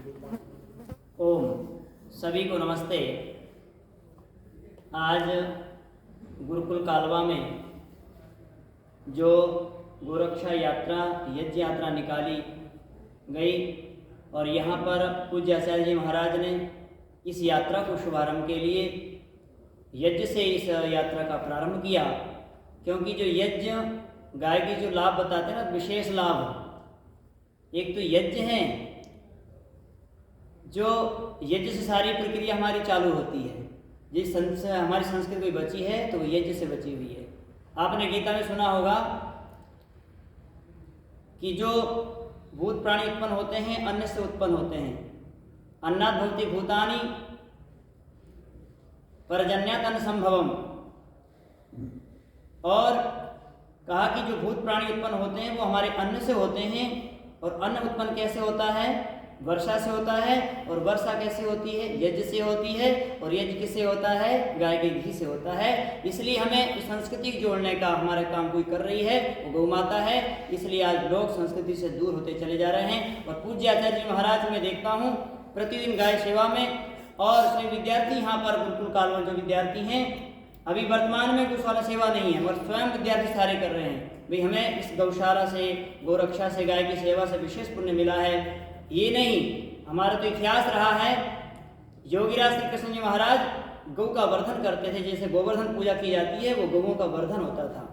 ओम सभी को नमस्ते। आज गुरुकुल कालवा में जो गोरक्षा यात्रा यज्ञ यात्रा निकाली गई और यहाँ पर पूज्य आचार्य जी महाराज ने इस यात्रा को शुभारंभ के लिए यज्ञ से इस यात्रा का प्रारंभ किया। क्योंकि जो यज्ञ गाय की जो लाभ बताते हैं ना, विशेष लाभ, एक तो यज्ञ है जो यज्ञ से सारी प्रक्रिया हमारी चालू होती है। जिस हमारी संस्कृति कोई बची है तो वो यज्ञ से बची हुई है। आपने गीता में सुना होगा कि जो भूत प्राणी उत्पन्न होते हैं अन्न से उत्पन्न होते हैं। अन्नात् भवति भूतानि पर्जन्यात् अन्न संभवम। और कहा कि जो भूत प्राणी उत्पन्न होते हैं वो हमारे अन्न से होते हैं। और अन्न उत्पन्न कैसे होता है? वर्षा से होता है। और वर्षा कैसे होती है? यज्ञ से होती है। और यज्ञ किससे होता है? गाय के घी से होता है। इसलिए हमें संस्कृति जोड़ने का हमारा काम कोई कर रही है, वो गौ माता है। इसलिए आज लोग संस्कृति से दूर होते चले जा रहे हैं। और पूज्य आचार्य जी महाराज मैं देखता हूँ प्रतिदिन गाय सेवा में, और स्वयं विद्यार्थी यहाँ पर गुरुकुल कालवा जो विद्यार्थी हैं, अभी वर्तमान में गौशाला सेवा नहीं है मगर स्वयं विद्यार्थी सारे कर रहे हैं। भाई हमें इस गौशाला से, गोरक्षा से, गाय की सेवा से विशेष पुण्य मिला है। ये नहीं, हमारा तो इतिहास रहा है। योगीराज श्री कृष्ण जी महाराज गौ का वर्धन करते थे। जैसे गोवर्धन पूजा की जाती है, वो गौओं का वर्धन होता था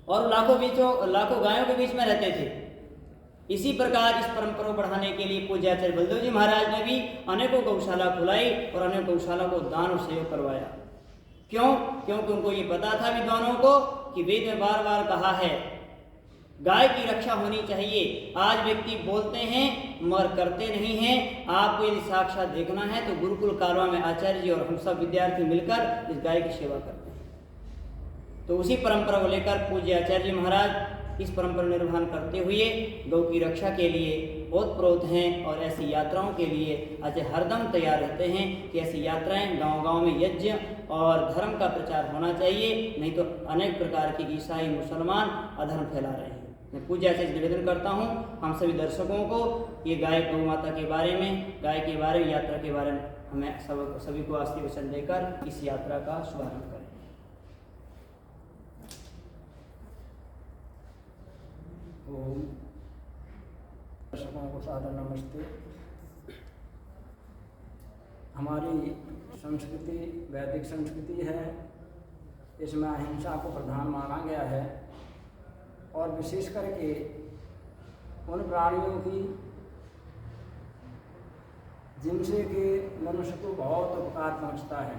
और लाखों गायों के बीच में रहते थे। इसी प्रकार इस परंपरा को बढ़ाने के लिए पूज्य आचार्य बलदेव जी महाराज ने भी अनेकों गौशाला खुलाई और अनेक गौशाला को दान और सहयोग करवाया। क्यों? क्योंकि उनको ये पता था विद्वानों को कि वेद में बार बार कहा है गाय की रक्षा होनी चाहिए। आज व्यक्ति बोलते हैं मगर करते नहीं हैं। आपको यदि साक्षात देखना है तो गुरुकुल कालवा में आचार्य जी और हम सब विद्यार्थी मिलकर इस गाय की सेवा करते हैं। तो उसी परंपरा को लेकर पूज्य आचार्य जी महाराज इस परंपरा निर्वहन करते हुए गौ की रक्षा के लिए ओतप्रोत हैं और ऐसी यात्राओं के लिए आज हरदम तैयार रहते हैं कि ऐसी यात्राएं गांव-गांव में यज्ञ और धर्म का प्रचार होना चाहिए। नहीं तो अनेक प्रकार के ईसाई मुसलमान अधर्म फैला रहे हैं। मैं पूज्य से निवेदन करता हूँ हम सभी दर्शकों को ये गाय गौ माता के बारे में, गाय के बारे में, यात्रा के बारे में हमें सभी को आस्ती वचन देकर इस यात्रा का शुभारंभ करें। ओम दर्शकों को सादर नमस्ते। हमारी संस्कृति वैदिक संस्कृति है। इसमें अहिंसा को प्रधान माना गया है और विशेष करके उन प्राणियों की जिनसे कि मनुष्य को बहुत उपकार पहुंचता है।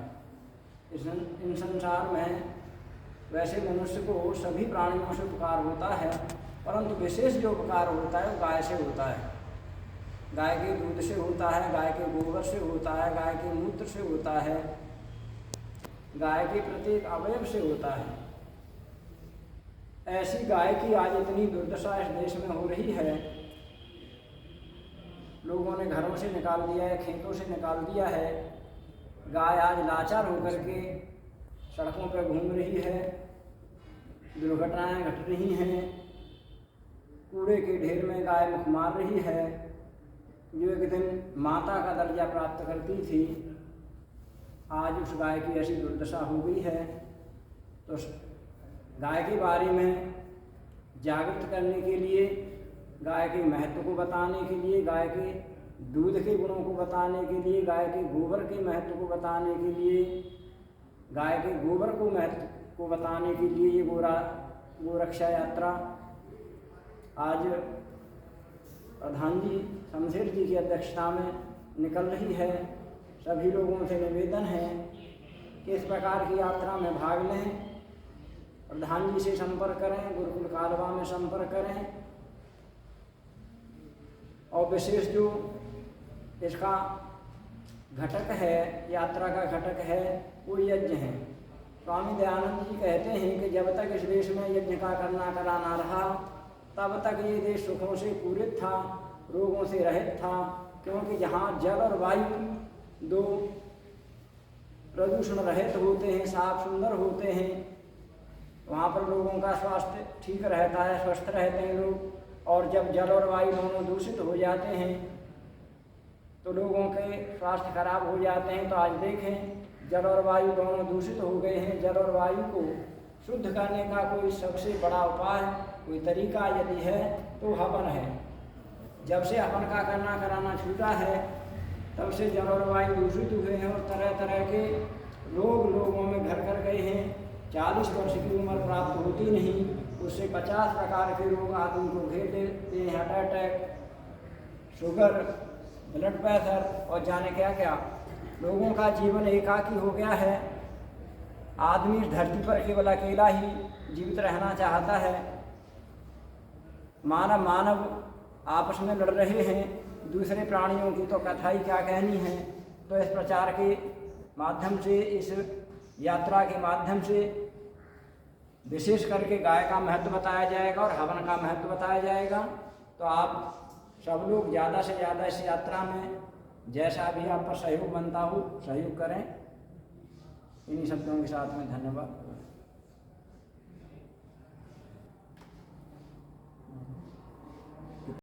इन संसार में वैसे मनुष्य को सभी प्राणियों से उपकार होता है, परंतु विशेष जो उपकार होता है वो गाय से होता है। गाय के दूध से होता है, गाय के गोबर से होता है, गाय के मूत्र से होता है, गाय के प्रत्येक अवयव से होता है। ऐसी गाय की आज इतनी दुर्दशा इस देश में हो रही है। लोगों ने घरों से निकाल दिया है, खेतों से निकाल दिया है। गाय आज लाचार होकर के सड़कों पर घूम रही है, दुर्घटनाएं घट रही हैं। कूड़े के ढेर में गाय मुख मार रही है। जो एक दिन माता का दर्जा प्राप्त करती थी, आज उस गाय की ऐसी दुर्दशा हो गई है। तो गाय के बारे में जागृत करने के लिए, गाय के महत्व को बताने के लिए, गाय के दूध के गुणों को बताने के लिए, गाय के गोबर के महत्व को बताने के लिए, गाय के गोबर को महत्व को बताने के लिए ये गोरक्षा यात्रा आज प्रधान जी शमशेर जी की अध्यक्षता में निकल रही है। सभी लोगों से निवेदन है कि इस प्रकार की यात्रा में भाग लें। प्रधान जी से संपर्क करें, गुरुकुल कालवा में संपर्क करें। और विशेष जो इसका घटक है, यात्रा का घटक है, वो यज्ञ है। स्वामी दयानंद जी कहते हैं कि जब तक इस देश में यज्ञ का कराना रहा तब तक ये देश सुखों से पूरित था, रोगों से रहित था। क्योंकि जहाँ जल और वायु दो प्रदूषण रहित होते हैं, साफ सुंदर होते हैं, वहाँ पर लोगों का स्वास्थ्य ठीक रहता है, स्वस्थ रहते हैं लोग। और जब जल और वायु दोनों दूषित हो जाते हैं तो लोगों के स्वास्थ्य खराब हो जाते हैं। तो आज देखें जल और वायु दोनों दूषित हो गए हैं। जल और वायु को शुद्ध करने का कोई सबसे बड़ा उपाय, कोई तरीका यदि है तो हवन है। जब से हवन का कराना छूटा है तब से जल और वायु दूषित हुए हैं और तरह तरह के रोग लोगों में घर कर गए हैं। 40 वर्ष की उम्र प्राप्त होती नहीं, उससे 50 प्रकार के रोग आदमी को घेर लेते हैं। Heart attack, sugar, blood pressure और जाने क्या क्या। लोगों का जीवन एकाकी हो गया है। आदमी इस धरती पर केवल अकेला ही जीवित रहना चाहता है। मानव आपस में लड़ रहे हैं, दूसरे प्राणियों की तो कथा ही क्या कहनी है। तो इस प्रचार के माध्यम से, इस यात्रा के माध्यम से विशेष करके गाय का महत्व बताया जाएगा और हवन का महत्व बताया जाएगा। तो आप सब लोग ज़्यादा से ज़्यादा इस यात्रा में जैसा भी आप पर सहयोग बनता हो सहयोग करें। इन्हीं शब्दों के साथ में धन्यवाद।